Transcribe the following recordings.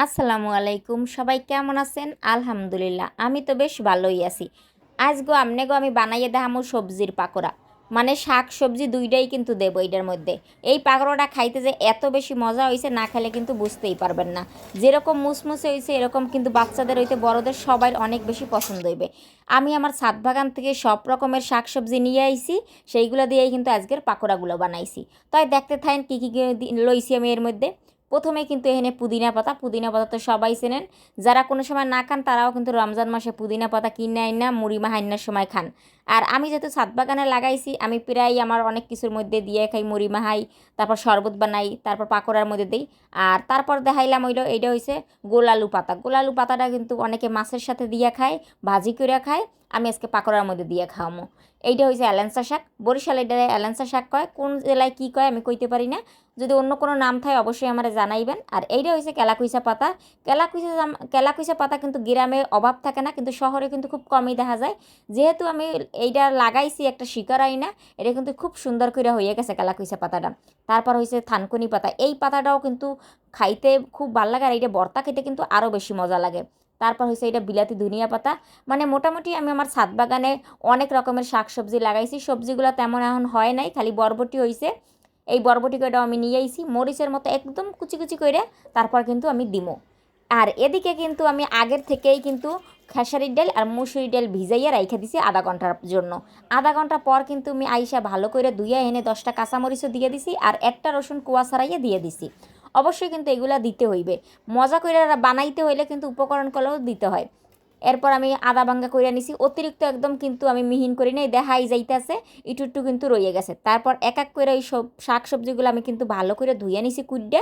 আসসালামু আলাইকুম, সবাই কেমন আছেন? আলহামদুলিল্লাহ, আমি তো বেশ ভালোই আছি। আমি বানাইয়ে দেখামু সবজির পাকোড়া। মানে শাক সবজি দুইটাই কিন্তু দেবো এটার মধ্যে। এই পাকোড়াটা খাইতে যে এত বেশি মজা হয়েছে, না খেলে কিন্তু বুঝতেই পারবেন না। যেরকম মুসমুসে হয়েছে এরকম কিন্তু বাচ্চাদের হইতে বড়দের সবাই অনেক বেশি পছন্দ হইবে। আমি আমার ছাদ বাগান থেকে সব রকমের শাক সবজি নিয়ে আইছি, সেইগুলো দিয়েই কিন্তু আজকের পাকোড়াগুলো বানাইছি। তাই দেখতে থাকেন কী কী লইছি আমি এর মধ্যে। প্রথমে কিন্তু এখানে পুদিনা পাতা তো সবাই চেনেন। যারা কোনো সময় না খান তারাও কিন্তু রমজান মাসে পুদিনা পাতা কিনে আইন না মুড়ি মাহাইনার সময় খান। আর আমি যেহেতু ছাদ বাগানে লাগাইছি, আমি প্রায় আমার অনেক কিছুর মধ্যে দিয়ে খাই, মুড়ি মাহাই, তারপর শরবত বানাই, তারপর পাকোড়ার মধ্যে দিই। আর তারপর দেখাইলাম এইটা হয়েছে গোলালু পাতাটা কিন্তু অনেকে মাছের সাথে দিয়ে খায়, ভাজি করে খায়। আমি আজকে পাকোড়ার মধ্যে দিয়ে খাওয়ামো। এইটা হয়েছে এলেন্সা শাক, বরিশাল এটা এলেন্সা শাক কয়, কোন জেলায় কী কয় আমি কইতে পারি না। যদি অন্য কোনো নাম থাকে অবশ্যই আমার জানাইবেন। আর এইটা হয়েছে কেলাকুইচা পাতা। কেলাকুইচা পাতা কিন্তু গ্রামে অভাব থাকে না, কিন্তু শহরে কিন্তু খুব কমই দেখা যায়। যেহেতু আমি এইটা লাগাইছি একটা শিকার আইনা, এটা কিন্তু খুব সুন্দর করে হয়ে গেছে কেলাকুইচা পাতাটা। তারপর হয়েছে থানকুনি পাতা, এই পাতাটাও কিন্তু খাইতে খুব ভালো লাগে, আর এইটা ভর্তা খেতে কিন্তু আরও বেশি মজা লাগে। তারপর হয়েছে এটা বিলাতি ধনিয়া পাতা। মানে মোটামুটি আমি আমার ছাদ বাগানে অনেক রকমের শাক সবজি লাগাইছি, সবজিগুলো তেমন এখন হয় নাই, খালি বরবটি হয়েছে। এই বরবটি কয়টাও আমি নিয়ে আইছি মরিচের মতো একদম কুচি কুচি করে, তারপর কিন্তু আমি দিমো। আর এদিকে কিন্তু আমি আগের থেকেই কিন্তু খেসারির ডাল আর মুসুরির ডাল ভিজাইয়া রাইখা দিছি আধা ঘন্টার জন্য। আধা ঘন্টা পর কিন্তু আমি আইসা ভালো করে ধুইয়া এনে 10টা কাঁচামরিচও দিয়ে দিছি, আর একটা রসুন কুয়া ছাড়াইয়া দিয়ে দিছি। অবশ্যই কিন্তু এগুলা দিতে হইবে, মজা করে বানাইতে হইলে কিন্তু উপকরণগুলোও দিতে হয়। এরপর আমি আদা ভাঙ্গা কইরা নিছি, অতিরিক্ত একদম কিন্তু আমি মিহিন করি নাই, দেখাই যাইতেছে একটু একটু কিন্তু রয়ে গেছে। তারপর এক এক করে এই সব শাক সবজিগুলো আমি কিন্তু ভালো করে ধুইয়া নিছি কুইডে।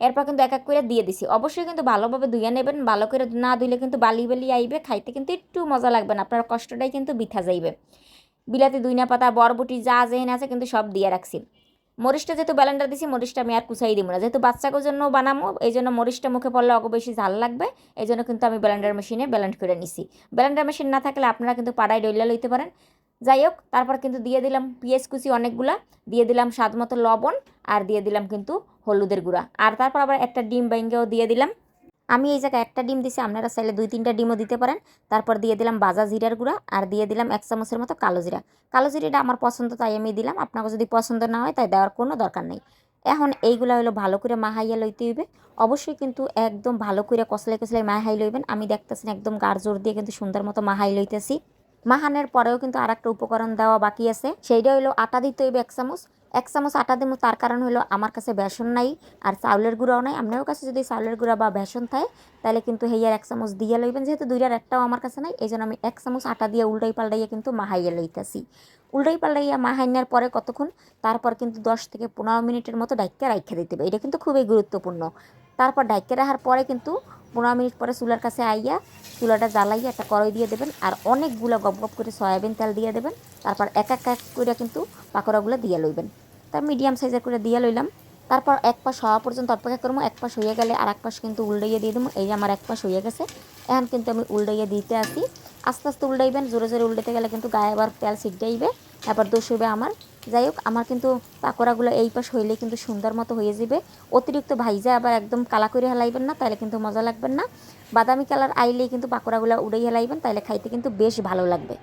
এরপর কিন্তু এক এক করে দিয়ে দিছি। অবশ্যই কিন্তু ভালোভাবে ধুইয়া নেবেন, ভালো করে না ধুইলে কিন্তু বালি বালি আইবে, খাইতে কিন্তু একটু মজা লাগবে না, আপনার কষ্টটাই কিন্তু বৃথা যাইবে। বিলাতি ধইনা পাতা বরবটি যা যেহেন আছে কিন্তু সব দিয়ে রাখছি। মরিচটা যেহেতু ব্লেন্ডার দিছি, মরিচটা আমি আর কুচাই দিব না, যেহেতু বাচ্চাদের জন্য বানাবো এই জন্য মরিচটা মুখে পড়লে অত বেশি ঝাল লাগবে। এই জন্য কিন্তু আমি ব্লেন্ডার মেশিনে ব্লেন্ড করে নিছি। ব্লেন্ডার মেশিন না থাকলে আপনারা কিন্তু পাড়ায় ডইলা লইতে পারেন। যাই হোক, তারপর কিন্তু দিয়ে দিলাম পেঁয়াজ কুচি অনেকগুলা, দিয়ে দিলাম স্বাদ মতো লবণ, আর দিয়ে দিলাম কিন্তু হলুদের গুঁড়া, আর তারপর আবার একটা ডিম ভেঙেও দিয়ে দিলাম। আমি এই জায়গায় একটা ডিম দিছি, আপনারা চাইলে 2-3টা ডিমও দিতে পারেন। তারপর দিয়ে দিলাম ভাজা জিরার গুঁড়া, আর দিয়ে দিলাম 1 চামচের মতো কালো জিরা। কালো জিরাটা আমার পছন্দ তাই আমি দিলাম, আপনাকে যদি পছন্দ না হয় তাই দেওয়ার কোনো দরকার নেই। এখন এইগুলা হলো ভালো করে মাহাইয়া লইতে হইবে। অবশ্যই কিন্তু একদম ভালো করে কষলাই কষলাই মাহাই লইবেন। আমি দেখতেছেন একদম গাঢ় জোর দিয়ে কিন্তু সুন্দর মতো মাহাই লইতেছি। মাহানের পরেও কিন্তু আর একটা উপকরণ দেওয়া বাকি আছে, সেইটা হলো আটা দিতে হইবে 1 চামচ। 1 চামচ আটা দেবো, তার কারণ হলো আমার কাছে বেসন নাই আর চাউলের গুঁড়াও নাই। আপনার কাছে যদি চাউলের গুঁড়া বা বেসন থাকে তাহলে কিন্তু হেয়ার 1 চামচ দিয়ে লইবেন, যেহেতু দুইটার একটাও আমার কাছে নাই এই জন্য আমি 1 চামচ আটা দিয়ে উল্টাই পাল্টাইয়া কিন্তু মাহাইয়া লইতেছি। উল্টাই পাল্টাইয়া মাহাইনার পরে কতক্ষণ, তারপর কিন্তু 10 থেকে 15 মিনিটের মতো ডাইক্কা রাইখা দিতে হবে, এটা কিন্তু খুবই গুরুত্বপূর্ণ। তারপর ডাইক্কা রাখার পরে কিন্তু 15 মিনিট পরে চুলার কাছে আইয়া চুলাটা জ্বালাইয়া একটা কড়াই দিয়ে দেবেন, আর অনেকগুলো গপ গপ করে সয়াবিন তেল দিয়ে দেবেন। তারপর এক এক এক করে কিন্তু পাকোড়াগুলো দিয়ে লইবেন। তা মিডিয়াম সাইজের করে দিয়ে লইলাম। তারপর এক পাশ হওয়া পর্যন্ত অপেক্ষা করবো, এক পাশ হয়ে গেলে আর এক পাশ কিন্তু উল্টাইয়ে দিয়ে দেবো। এই যে আমার এক পাশ হয়ে গেছে, এখন কিন্তু আমি উল্টাইয়ে দিতে আসি। আস্তে আস্তে উল্টাইবেন, জোরে জোরে উল্টাতে গেলে কিন্তু গায়ে আবার তেল ছিটাইবে, তারপর দোষ হইবে আমার। যাই হোক, আমার কিন্তু পাকোড়াগুলো এই পাশ হইলে কিন্তু সুন্দর মতো হয়ে যাবে। অতিরিক্ত ভাইজা আবার একদম কালা করে হেলাইবেন না, তাহলে কিন্তু মজা লাগবেন না। বাদামি কালার আইলেই কিন্তু পাকোড়াগুলো উড়াই হেলাইবেন, তাহলে খাইতে কিন্তু বেশ ভালো লাগবে।